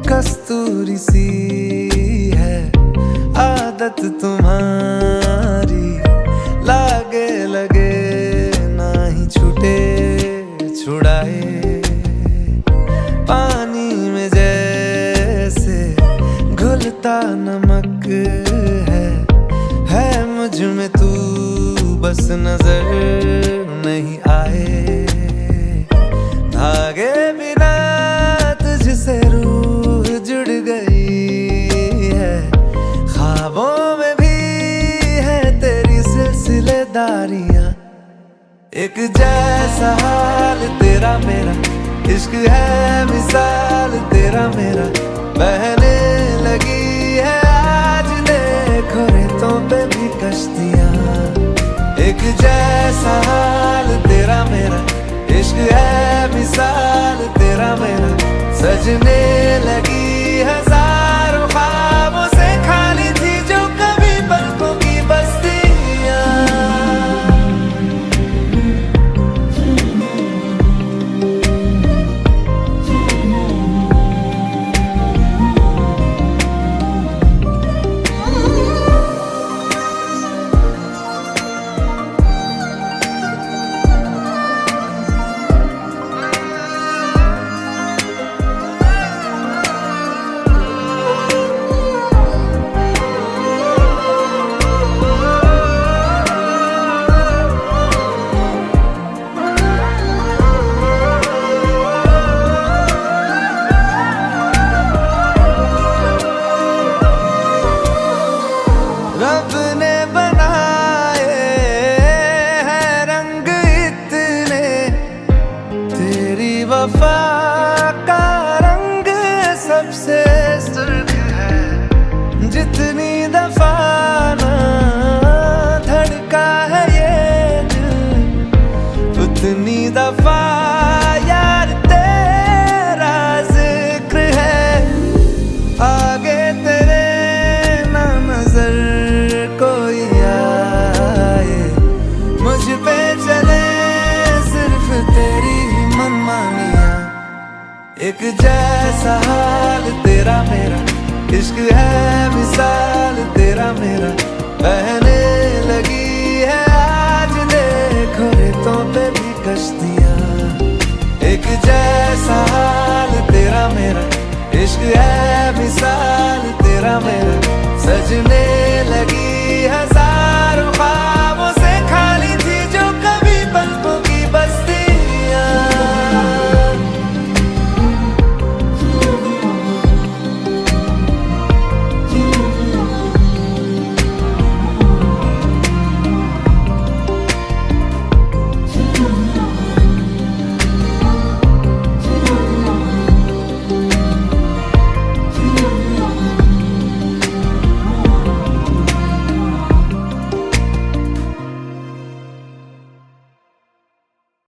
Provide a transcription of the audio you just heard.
कस्तूरी सी है आदत तुम्हारी, लागे लगे ना ही छूटे छुड़ाए। पानी में जैसे घुलता नमक है मुझ में तू बस नजर नहीं आए। धागे बिना तुझसे रूह जुड़ गई है, ख्वाबों में भी है तेरी सिलसिलेदारियां। एक जैसा हाल तेरा मेरा, इश्क है मिसाल तेरा मेरा, बहने लगी है आज देखो रेतों पे भी कश्तियां। एक जैसा हाल तेरा मेरा, इश्क है मिसाल तेरा मेरा, सजने लगी हजारों ख्वाबों से खाली थी जो कभी पलकों की बस्तियां। रब ने बनाए हैं रंग इतने, तेरी वफा का रंग सबसे सुर्ख है। जितनी दफा ना धड़का है ये दिल, उतनी दफा यार तेरा जिक्र है। आगे तेरे ना नजर कोई आए, मुझ पे चले सिर्फ तेरी मनमानियां। एक जैसा हाल तेरा मेरा, इश्क है मिसाल तेरा मेरा, बहने लगी है आज देखो रेतों पे भी कश्तियां। एक जैसा हाल तेरा मेरा, इश्क है मिसाल तेरा मेरा,